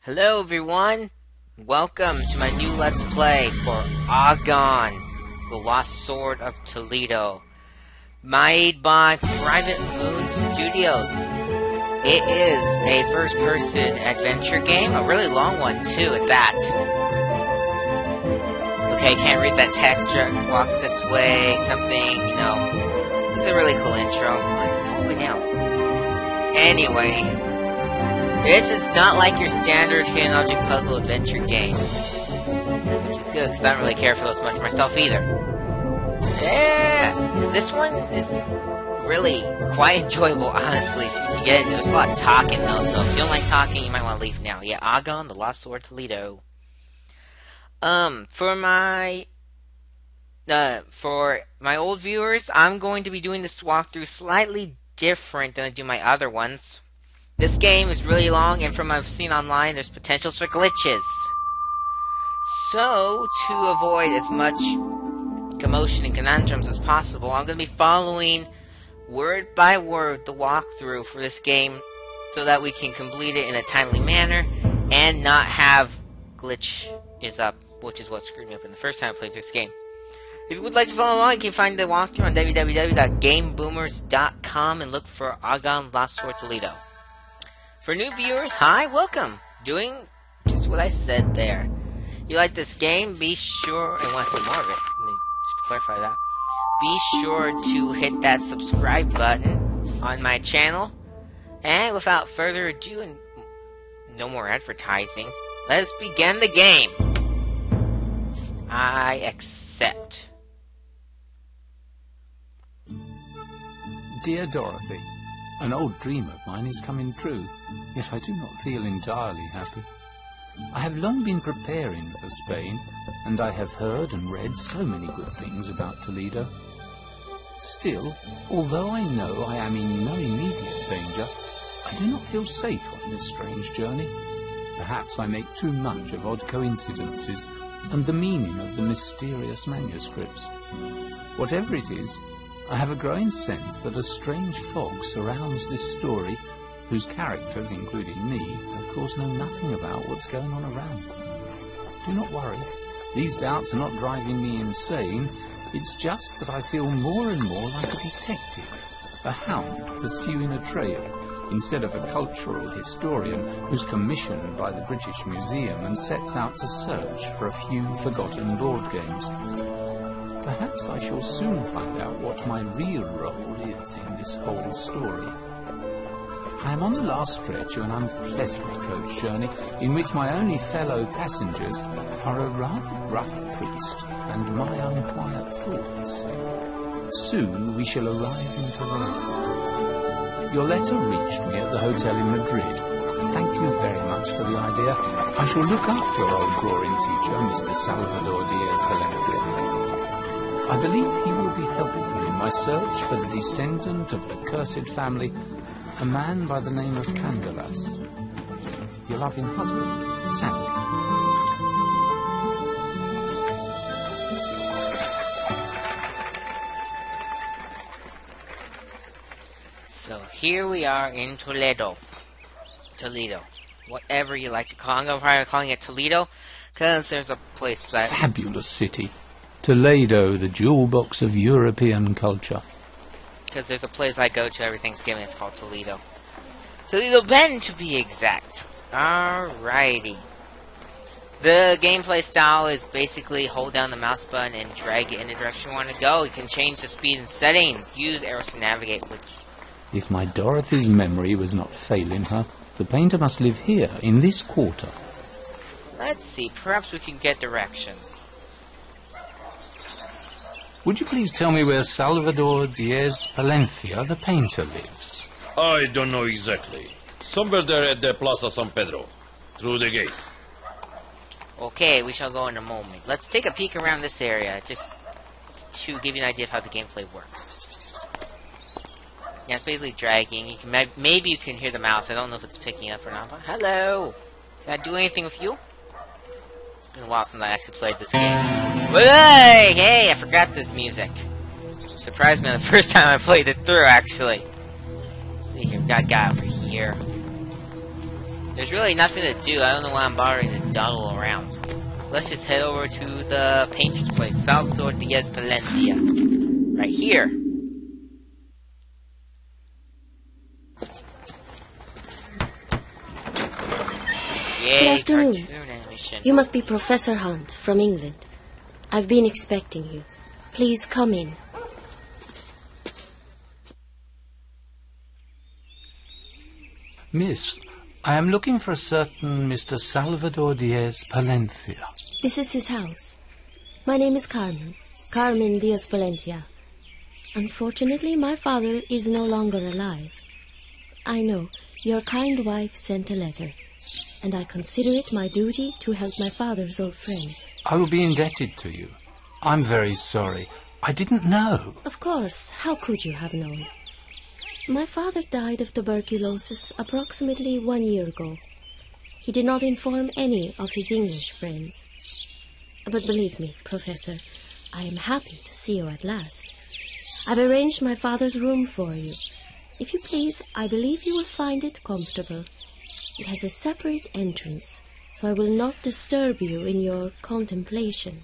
Hello everyone! Welcome to my new Let's Play for AGON, the Lost Sword of Toledo, made by Private Moon Studios. It is a first-person adventure game, a really long one too at that. Okay, can't read that text, walk this way, something, you know. This is a really cool intro. Why is this all the way down? Anyway. This is not like your standard hidden object puzzle adventure game. Which is good, because I don't really care for those much myself either. Yeah, this one is really quite enjoyable, honestly, if you can get it. There's a lot of talking, though, so if you don't like talking, you might want to leave now. Yeah, AGON, the Lost Sword of Toledo. For my old viewers, I'm going to be doing this walkthrough slightly different than I do my other ones. This game is really long, and from what I've seen online, there's potentials for glitches. So, to avoid as much commotion and conundrums as possible, I'm going to be following word by word the walkthrough for this game so that we can complete it in a timely manner and not have glitch is up, which is what screwed me up in the first time I played this game. If you would like to follow along, you can find the walkthrough on www.gameboomers.com and look for AGON Lost Sword Toledo. For new viewers, hi, welcome! Doing just what I said there. You like this game, be sure, and want to see more of it, let me just clarify that. Be sure to hit that subscribe button on my channel. And without further ado, and no more advertising, let's begin the game. I accept. Dear Dorothy, an old dream of mine is coming true, yet I do not feel entirely happy. I have long been preparing for Spain, and I have heard and read so many good things about Toledo. Still, although I know I am in no immediate danger, I do not feel safe on this strange journey. Perhaps I make too much of odd coincidences and the meaning of the mysterious manuscripts. Whatever it is, I have a growing sense that a strange fog surrounds this story, whose characters, including me, of course know nothing about what's going on around them. Do not worry, these doubts are not driving me insane, it's just that I feel more and more like a detective, a hound pursuing a trail, instead of a cultural historian who's commissioned by the British Museum and sets out to search for a few forgotten board games. Perhaps I shall soon find out what my real role is in this whole story. I am on the last stretch of an unpleasant coach journey in which my only fellow passengers are a rather rough priest and my unquiet thoughts. Soon we shall arrive in Toledo. Your letter reached me at the hotel in Madrid. Thank you very much for the idea. I shall look up your old drawing teacher, Mr. Salvador Diaz-Valencia. I believe he will be helpful in my search for the descendant of the cursed family, a man by the name of Candelas. Your loving husband, Samuel. So here we are in Toledo. Toledo. Whatever you like to call it. I'm probably calling it Toledo, because there's a place that... Fabulous city. Toledo, the jewel box of European culture. Because there's a place I go to every Thanksgiving, it's called Toledo. Toledo Bend, to be exact. Alrighty. The gameplay style is basically hold down the mouse button and drag it in the direction you want to go. You can change the speed and settings. Use arrows to navigate, which... If my Dorothy's memory was not failing her, the painter must live here, in this quarter. Let's see, perhaps we can get directions. Would you please tell me where Salvador Diaz-Valencia, the painter, lives? I don't know exactly. Somewhere there at the Plaza San Pedro. Through the gate. Okay, we shall go in a moment. Let's take a peek around this area, just to give you an idea of how the gameplay works. Yeah, it's basically dragging. You can maybe you can hear the mouse. I don't know if it's picking up or not, but hello! Can I do anything with you? It's been a while since I actually played this game. Hey! Hey, I forgot this music. Surprised me the first time I played it through, actually. Let's see here, we got a guy over here. There's really nothing to do. I don't know why I'm bothering to dawdle around. Let's just head over to the painter's place, Salvador Diaz Palencia. Right here. Yay, Good afternoon. cartoon animation. You must be Professor Hunt from England. I've been expecting you. Please come in. Miss, I am looking for a certain Mr. Salvador Diaz Palencia. This is his house. My name is Carmen. Carmen Diaz Palencia. Unfortunately, my father is no longer alive. I know. Your kind wife sent a letter, and I consider it my duty to help my father's old friends. I will be indebted to you. I'm very sorry. I didn't know. Of course. How could you have known? My father died of tuberculosis approximately 1 year ago. He did not inform any of his English friends. But believe me, Professor, I am happy to see you at last. I've arranged my father's room for you. If you please, I believe you will find it comfortable. It has a separate entrance, so I will not disturb you in your contemplation.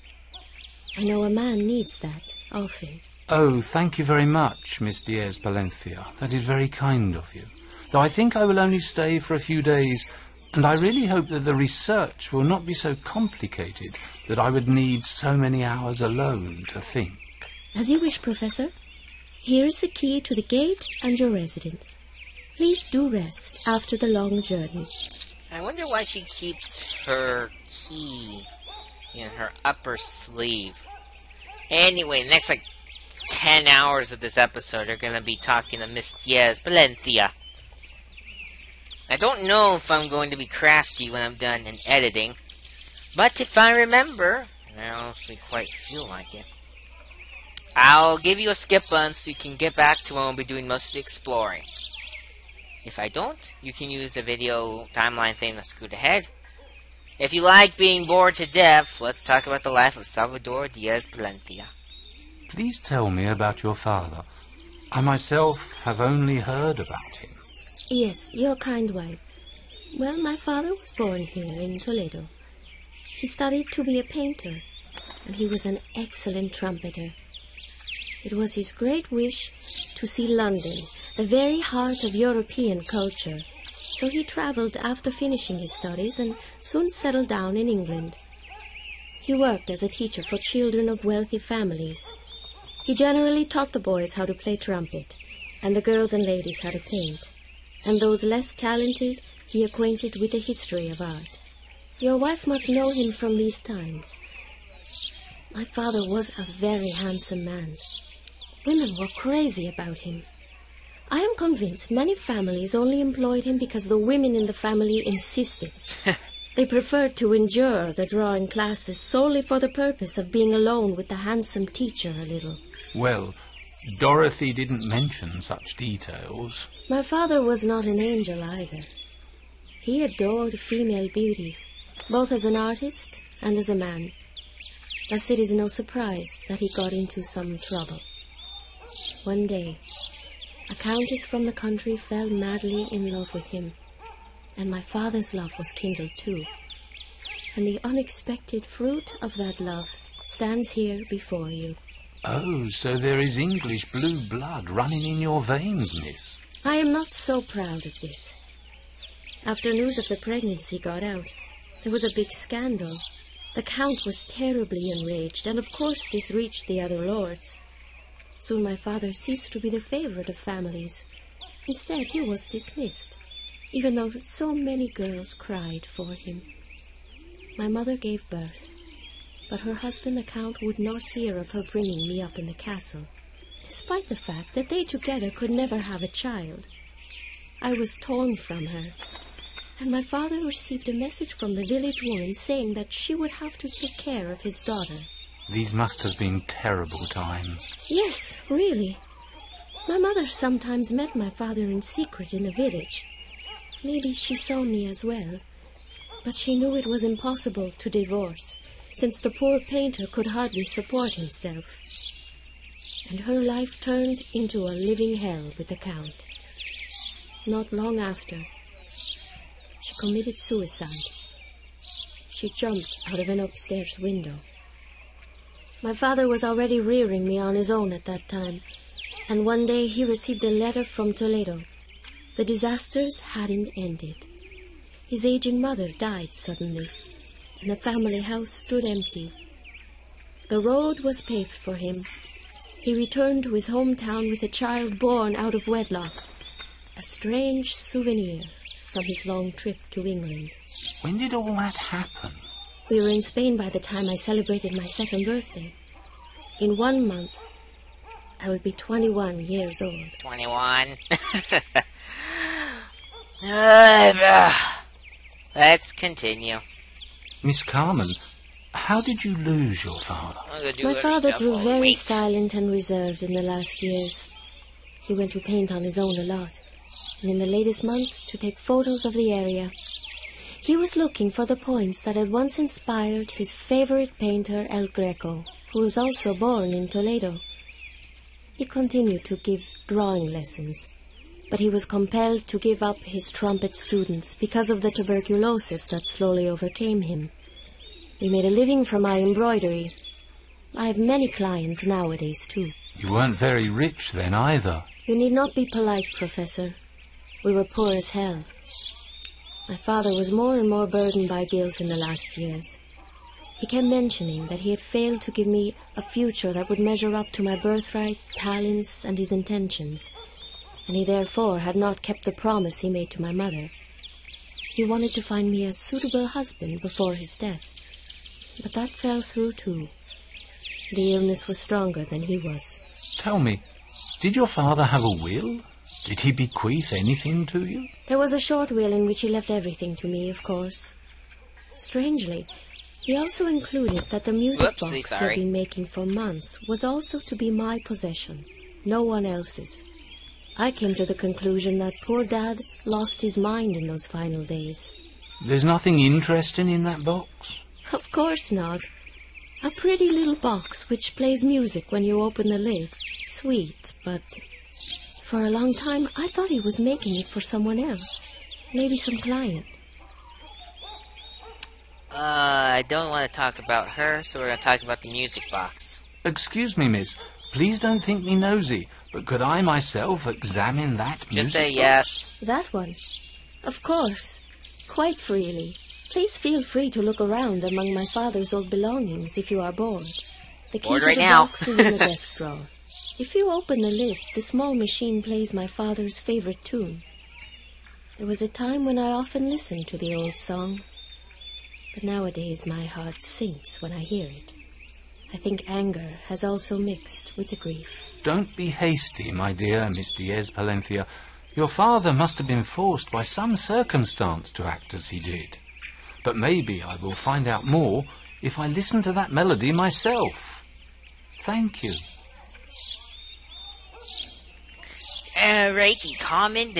I know a man needs that often. Oh, thank you very much, Miss Diaz Palencia. That is very kind of you. Though I think I will only stay for a few days, and I really hope that the research will not be so complicated that I would need so many hours alone to think. As you wish, Professor. Here is the key to the gate and your residence. Please do rest after the long journey. I wonder why she keeps her key in her upper sleeve. Anyway, next 10 hours of this episode are going to be talking to Miss Diaz Palencia. I don't know if I'm going to be crafty when I'm done in editing, but if I remember, and I honestly quite feel like it, I'll give you a skip button so you can get back to when we'll be doing most of the exploring. If I don't, you can use the video timeline thing to scoot ahead. If you like being bored to death, let's talk about the life of Salvador Diaz Palencia. Please tell me about your father. I myself have only heard about him. Yes, your kind wife. Well, my father was born here in Toledo. He studied to be a painter, and he was an excellent trumpeter. It was his great wish to see London, the very heart of European culture. So he traveled after finishing his studies and soon settled down in England. He worked as a teacher for children of wealthy families. He generally taught the boys how to play trumpet, and the girls and ladies how to paint. And those less talented he acquainted with the history of art. Your wife must know him from these times. My father was a very handsome man. Women were crazy about him. I am convinced many families only employed him because the women in the family insisted. They preferred to endure the drawing classes solely for the purpose of being alone with the handsome teacher a little. Well, Dorothy didn't mention such details. My father was not an angel either. He adored female beauty, both as an artist and as a man. Thus it is no surprise that he got into some trouble. One day, a countess from the country fell madly in love with him, and my father's love was kindled too. And the unexpected fruit of that love stands here before you. Oh, so there is English blue blood running in your veins, miss. I am not so proud of this. After news of the pregnancy got out, there was a big scandal. The Count was terribly enraged, and of course this reached the other lords. Soon my father ceased to be the favorite of families. Instead, he was dismissed, even though so many girls cried for him. My mother gave birth, but her husband the Count would not hear of her bringing me up in the castle, despite the fact that they together could never have a child. I was torn from her, and my father received a message from the village woman saying that she would have to take care of his daughter. These must have been terrible times. Yes, really. My mother sometimes met my father in secret in the village. Maybe she saw me as well, but she knew it was impossible to divorce, since the poor painter could hardly support himself. And her life turned into a living hell with the Count. Not long after, she committed suicide. She jumped out of an upstairs window. My father was already rearing me on his own at that time, and one day he received a letter from Toledo. The disasters hadn't ended. His aging mother died suddenly, and the family house stood empty. The road was paved for him. He returned to his hometown with a child born out of wedlock, a strange souvenir from his long trip to England. When did all that happen? We were in Spain by the time I celebrated my second birthday. In 1 month, I will be 21 years old. 21. Let's continue. Miss Carmen, how did you lose your father? My father grew very silent and reserved in the last years. He went to paint on his own a lot, and in the latest months to take photos of the area. He was looking for the points that had once inspired his favorite painter, El Greco, who was also born in Toledo. He continued to give drawing lessons, but he was compelled to give up his trumpet students because of the tuberculosis that slowly overcame him. We made a living from my embroidery. I have many clients nowadays, too. You weren't very rich then, either. You need not be polite, Professor. We were poor as hell. My father was more and more burdened by guilt in the last years. He kept mentioning that he had failed to give me a future that would measure up to my birthright, talents, and his intentions, and he therefore had not kept the promise he made to my mother. He wanted to find me a suitable husband before his death, but that fell through too. The illness was stronger than he was. Tell me, did your father have a will? Did he bequeath anything to you? There was a short will in which he left everything to me, of course. Strangely, he also included that the music box he had been making for months was also to be my possession, no one else's. I came to the conclusion that poor Dad lost his mind in those final days. There's nothing interesting in that box? Of course not. A pretty little box which plays music when you open the lid. Sweet, but for a long time I thought he was making it for someone else. Maybe some client. I don't want to talk about her, so we're going to talk about the music box. Excuse me, miss. Please don't think me nosy, but could I myself examine that music box? Just say yes. That one? Of course. Quite freely. Please feel free to look around among my father's old belongings if you are bored. The key to the box is in the desk drawer. If you open the lid, the small machine plays my father's favorite tune. There was a time when I often listened to the old song, but nowadays my heart sinks when I hear it. I think anger has also mixed with the grief. Don't be hasty, my dear Miss Diaz-Palencia. Your father must have been forced by some circumstance to act as he did. But maybe I will find out more if I listen to that melody myself. Thank you. Righty, Carmen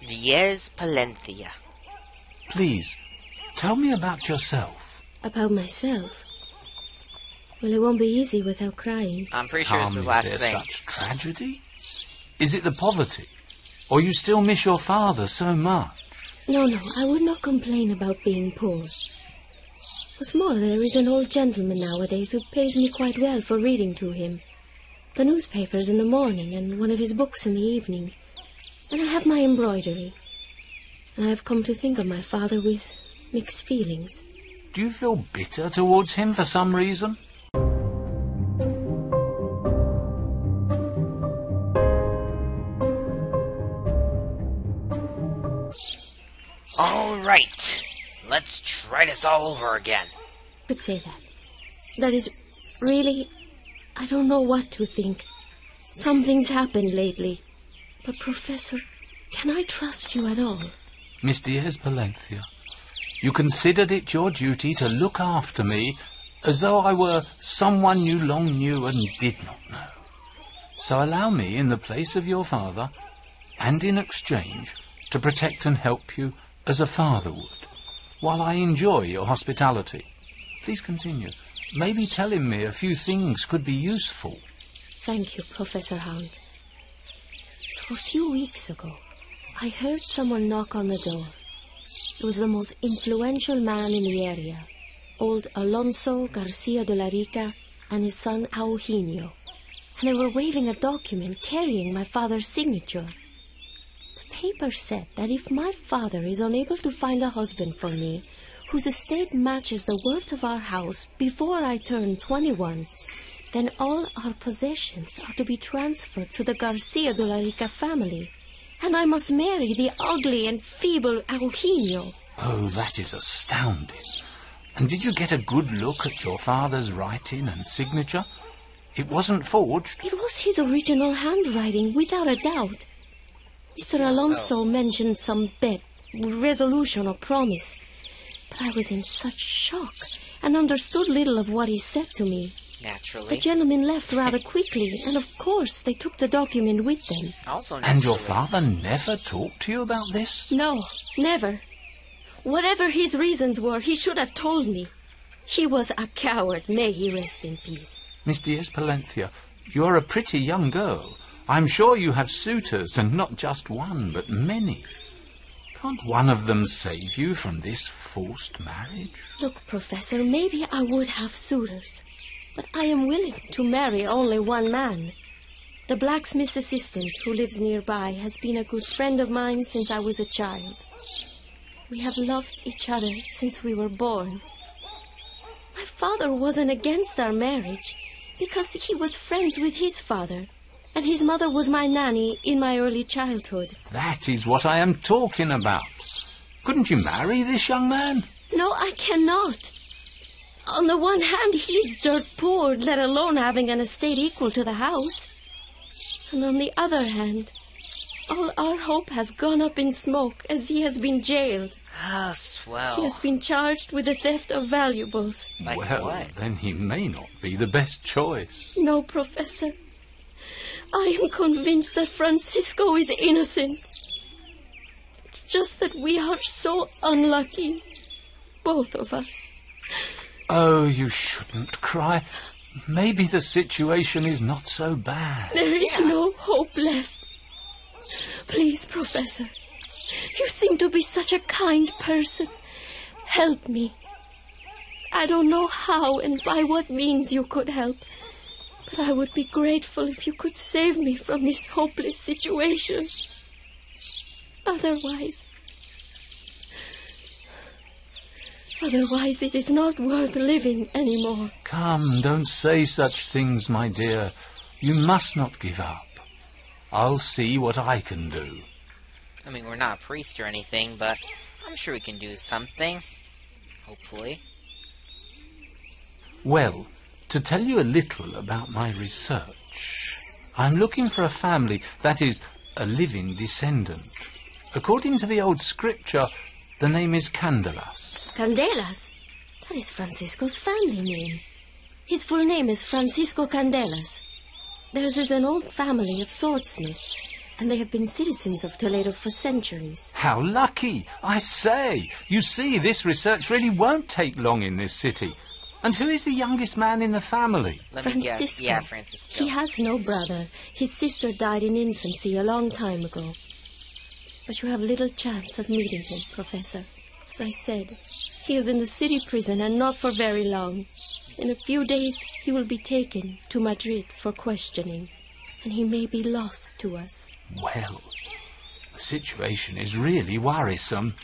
Diaz-Palencia. Please, tell me about yourself. About myself? Well, it won't be easy without crying. I'm pretty sure it's the last thing. Is there such tragedy? Is it the poverty? Or you still miss your father so much? No, I would not complain about being poor. What's more, there is an old gentleman nowadays who pays me quite well for reading to him. The newspapers in the morning and one of his books in the evening. And I have my embroidery. And I have come to think of my father with mixed feelings. Do you feel bitter towards him for some reason? All right, let's try this all over again. Could say that. That is, really, I don't know what to think. Something's happened lately. But, Professor, can I trust you at all? Miss Diaz-Palencia, you considered it your duty to look after me as though I were someone you long knew and did not know. So allow me, in the place of your father, and in exchange, to protect and help you as a father would, while I enjoy your hospitality. Please continue. Maybe telling me a few things could be useful. Thank you, Professor Hound. So a few weeks ago, I heard someone knock on the door. It was the most influential man in the area, old Alonso Garcia de la Rica and his son Eugenio, and they were waving a document carrying my father's signature. The paper said that if my father is unable to find a husband for me whose estate matches the worth of our house before I turn 21, then all our possessions are to be transferred to the Garcia de la Rica family, and I must marry the ugly and feeble Eugenio. Oh, that is astounding. And did you get a good look at your father's writing and signature? It wasn't forged? It was his original handwriting, without a doubt. Mr. Alonso mentioned some bet, resolution or promise, but I was in such shock and understood little of what he said to me. Naturally. The gentlemen left rather quickly, and of course they took the document with them. Also naturally. And your father never talked to you about this? No, never. Whatever his reasons were, he should have told me. He was a coward, may he rest in peace. Miss Diaz Palencia, you are a pretty young girl. I'm sure you have suitors, and not just one, but many. Can't one of them save you from this forced marriage? Look, Professor, maybe I would have suitors, but I am willing to marry only one man. The blacksmith's assistant who lives nearby has been a good friend of mine since I was a child. We have loved each other since we were born. My father wasn't against our marriage because he was friends with his father, and his mother was my nanny in my early childhood. That is what I am talking about. Couldn't you marry this young man? No, I cannot. On the one hand, he's dirt poor, let alone having an estate equal to the house. And on the other hand, all our hope has gone up in smoke as he has been jailed. Ah, swell. He has been charged with the theft of valuables. Like well, what? then he may not be the best choice. No, Professor. I am convinced that Francisco is innocent. It's just that we are so unlucky, both of us. Oh, you shouldn't cry. Maybe the situation is not so bad. There is no hope left. Please, Professor, you seem to be such a kind person. Help me. I don't know how and by what means you could help, but I would be grateful if you could save me from this hopeless situation. Otherwise, it is not worth living anymore. Come, don't say such things, my dear. You must not give up. I'll see what I can do. I mean, we're not a priest or anything, but I'm sure we can do something. Hopefully. Well, to tell you a little about my research, I'm looking for a family, that is, a living descendant. According to the old scripture, the name is Candelas. Candelas? That is Francisco's family name. His full name is Francisco Candelas. Theirs is an old family of swordsmiths, and they have been citizens of Toledo for centuries. How lucky! I say, you see, this research really won't take long in this city. And who is the youngest man in the family? Let me guess. Francisco. Yeah, Francisco. He has no brother. His sister died in infancy a long time ago. But you have little chance of meeting him, Professor. As I said, he is in the city prison and not for very long. In a few days, he will be taken to Madrid for questioning, and he may be lost to us. Well, the situation is really worrisome.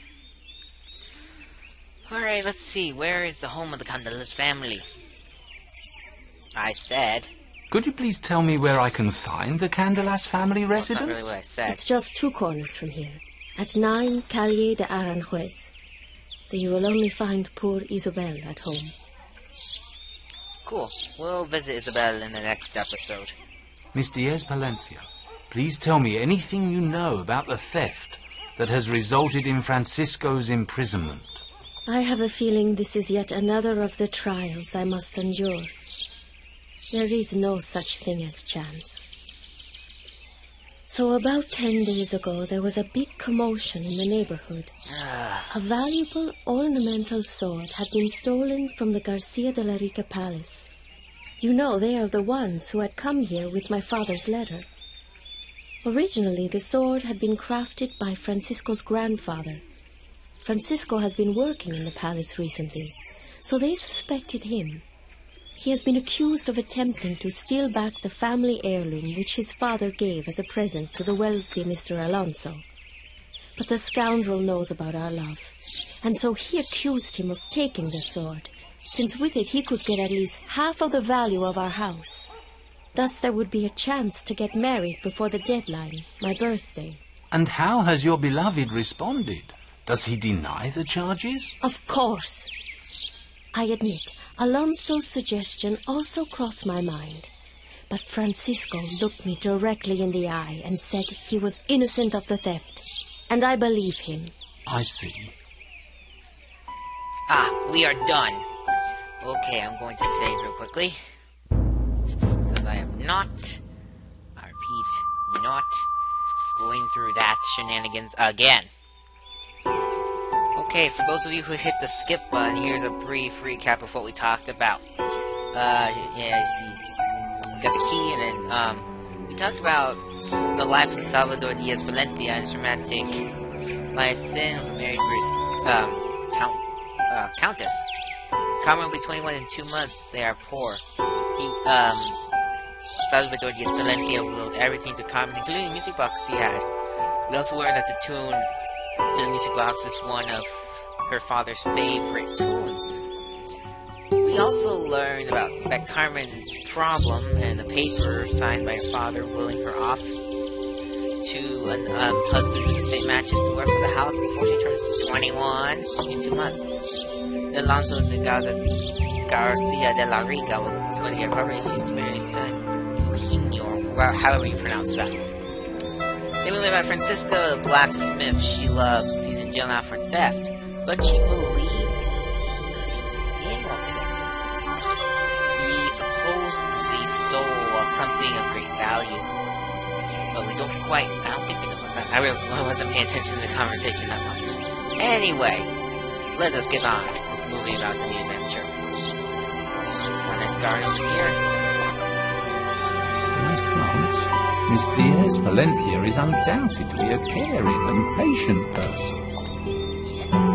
Alright, let's see. Where is the home of the Candelas family? I said. Could you please tell me where I can find the Candelas family That's residence? not really what I said. It's just 2 corners from here, at 9 Calle de Aranjuez. There you will only find poor Isabel at home. Cool. We'll visit Isabel in the next episode. Miss Diaz Palencia, please tell me anything you know about the theft that has resulted in Francisco's imprisonment. I have a feeling this is yet another of the trials I must endure. There is no such thing as chance. So about 10 days ago, there was a big commotion in the neighborhood. A valuable ornamental sword had been stolen from the Garcia de la Rica palace. You know, they are the ones who had come here with my father's letter. Originally, the sword had been crafted by Francisco's grandfather, Francisco has been working in the palace recently, so they suspected him. He has been accused of attempting to steal back the family heirloom which his father gave as a present to the wealthy Mr. Alonso. But the scoundrel knows about our love, and so he accused him of taking the sword, since with it he could get at least half of the value of our house. Thus there would be a chance to get married before the deadline, my birthday. And how has your beloved responded? Does he deny the charges? Of course. I admit, Alonso's suggestion also crossed my mind. But Francisco looked me directly in the eye and said he was innocent of the theft. And I believe him. I see. We are done. Okay, I'm going to save real quickly. Because I am not, I repeat, not going through that shenanigans again. Okay, for those of you who hit the skip button, here's a brief recap of what we talked about. Yeah, I see. Got the key, and then, we talked about the life of Salvador Diaz Valencia and his romantic liaison with married Countess. Carmen will be 21 in 2 months. They are poor. Salvador Diaz Valencia willed everything to Carmen, including the music box he had. We also learned that the tune to the music box is one of her father's favorite tunes. We also learned about Carmen's problem and the paper signed by her father willing her off to a husband who can stay matches to work for the house before she turns 21 in 2 months. Alonso de Garcia de la Rica was going to get property. She used to marry his son Eugenio, or however you pronounce that. Then we learn about Francisco, the blacksmith she loves. He's in jail now for theft, but she believes he is innocent. He supposedly stole something of great value, but we don't quite. I don't think we know about that. I realized I wasn't paying attention to the conversation that much. Anyway, let us get on with moving about the new adventure. Got a nice garden over here. Nice plants. Miss Diaz Valencia is undoubtedly a caring and patient person. Yes.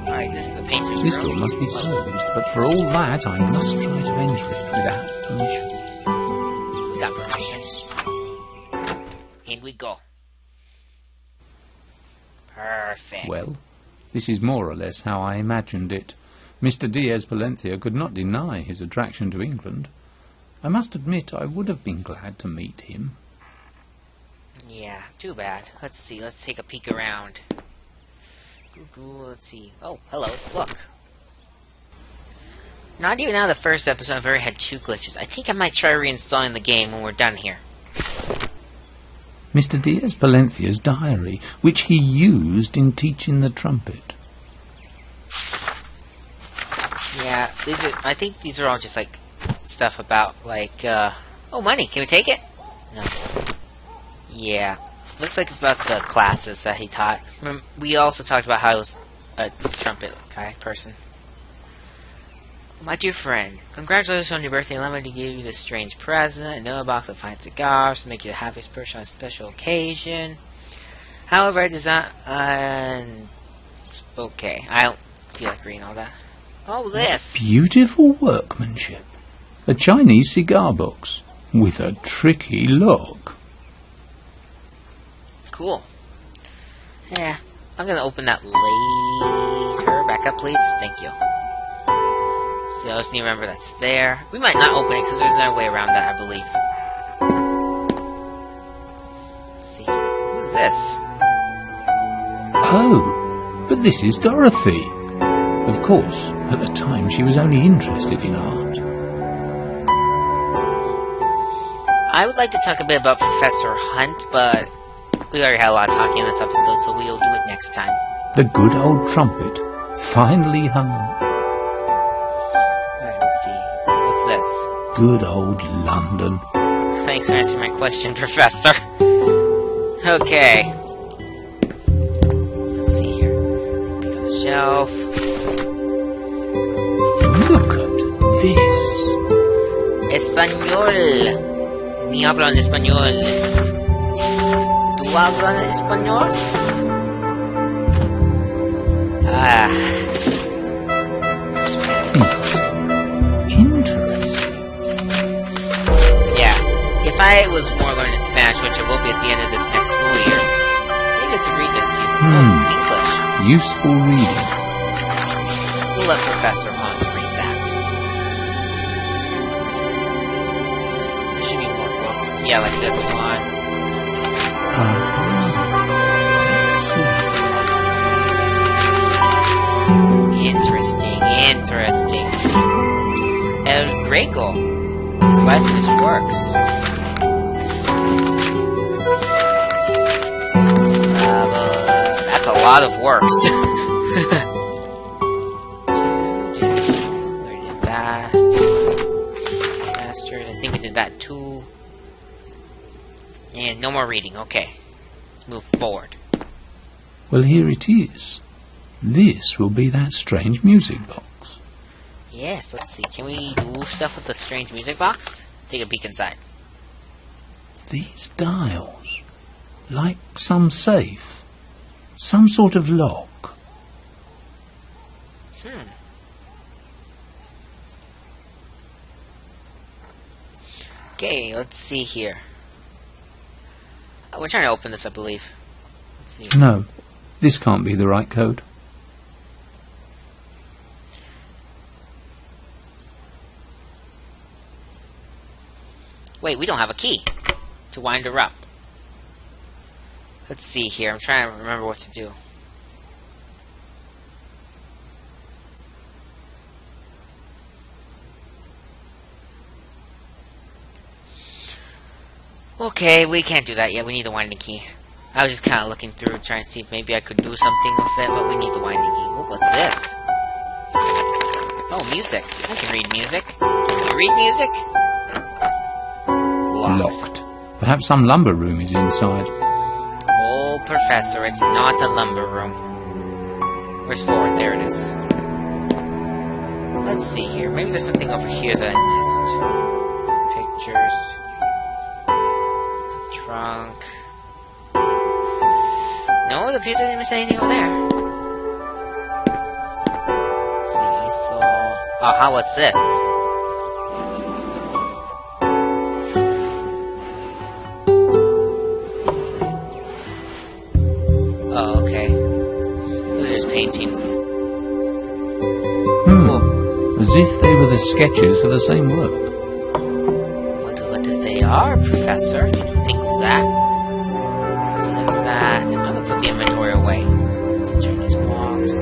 Alright, this is the painter's room. This door must be closed, but for all that, I must try to enter it without permission. We got permission. In we go. Perfect. Well, this is more or less how I imagined it. Mr. Diaz Valencia could not deny his attraction to England. I must admit I would have been glad to meet him. Yeah, too bad. Let's see, let's take a peek around. Let's see. Oh, hello, look. Not even out of the first episode I've already had 2 glitches. I think I might try reinstalling the game when we're done here. Mr. Diaz Valencia's diary, which he used in teaching the trumpet. Yeah, I think these are all just like stuff about like oh, money, can we take it? No. Yeah, looks like it's about the classes that he taught. We also talked about how he was a trumpet person. My dear friend, congratulations on your birthday. Allow me to give you this strange present. Another box of fine cigars to make you the happiest person on a special occasion. However, I design... okay, I don't feel like reading all that. Oh, this! Beautiful workmanship. A Chinese cigar box with a tricky lock. Cool. Yeah, I'm gonna open that later. Back up, please. Thank you. See, I just need to remember that's there. We might not open it because there's no way around that, I believe. Let's see. Who's this? Oh, but this is Dorothy. Of course, at the time she was only interested in art. I would like to talk a bit about Professor Hunt, but we already had a lot of talking in this episode, so we'll do it next time. The good old trumpet, finely hung. Alright, let's see. What's this? Good old London. Thanks for answering my question, Professor. Okay. Let's see here. Pick up the shelf. Look at this. Español. Ni hablo en español. ¿Tú hablas en español? Interesting. Yeah. If I was more learned in Spanish, which I will be at the end of this next school year, maybe I could read this to you. Oh, English. Useful reading. We'll let Professor Hunt read that. There should be more books. Yeah, like this one. Let's see. Interesting. El Greco. His life and his works. That's a lot of works. Where did that? Mastered. I think we did that too. And no more reading. Okay. Let's move forward. Well, here it is. This will be that strange music box. Yes, let's see. Can we do stuff with the strange music box? Take a peek inside. These dials, like some safe, some sort of lock. Okay, let's see here. We're trying to open this, I believe. Let's see. No, this can't be the right code. Wait, we don't have a key to wind her up. Let's see here. I'm trying to remember what to do. Okay, we can't do that yet. We need the winding key. I was just kind of looking through, trying to see if maybe I could do something with it, but we need the winding key. Oh, what's this? Oh, music. I can read music. Can you read music? Locked. Perhaps some lumber room is inside. Oh, Professor, it's not a lumber room. Where's forward? There it is. Let's see here. Maybe there's something over here that I missed. Pictures. Trunk. No, the piece I didn't miss anything over there. Let's see, easel. Oh, how was this? Oh, okay. Those are just paintings. Cool. As if they were the sketches for the same work. What if they are, Professor? Did you think of that? I think that's that. I'm gonna put the inventory away. It's a Chinese box.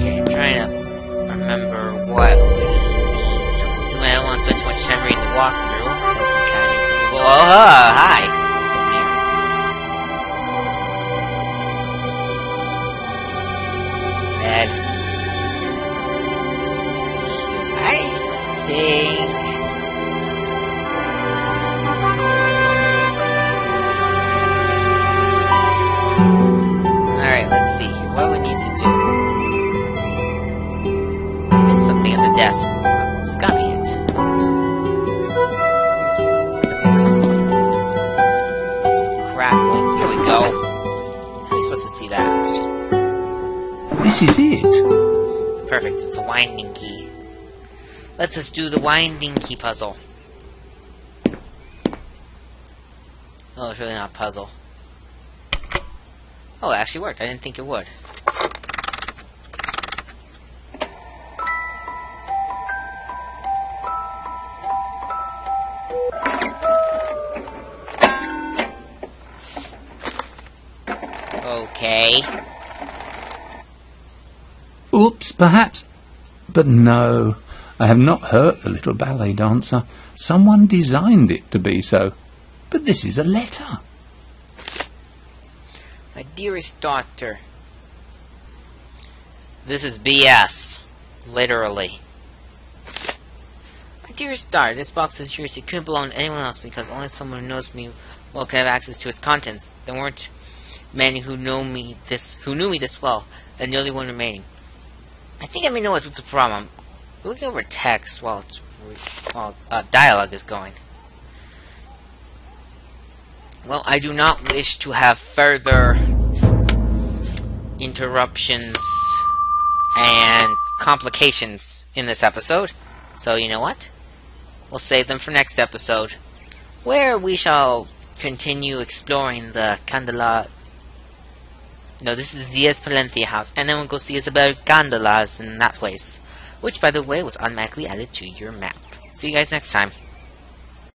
Okay, I'm trying to remember what we need to do. I don't want to spend too much time reading the walkthrough. Because we're trying to... Oh, hi! What's up here? Bed. Let's see here. I think... Alright, let's see here. What do we need to do? There's something at the desk. It's gotta be it. It's crackling. Here we go. How are you supposed to see that? This is it. Perfect. It's a winding key. Let's just do the winding key puzzle. Oh, it's really not a puzzle. Oh, it actually worked. I didn't think it would. Okay. Oops, perhaps. But no, I have not hurt the little ballet dancer. Someone designed it to be so. But this is a letter. My dearest daughter. This is BS. Literally. My dearest daughter, this box is yours. It couldn't belong to anyone else because only someone who knows me well can have access to its contents. There weren't many who knew me this well, and the only one remaining. I think I may know what's the problem. We're looking over text while dialogue is going. Well, I do not wish to have further interruptions and complications in this episode. So you know what? We'll save them for next episode, where we shall continue exploring the Candela... No, this is Diaz Palencia house, and then we'll go see Isabel Candelas in that place, which, by the way, was automatically added to your map. See you guys next time.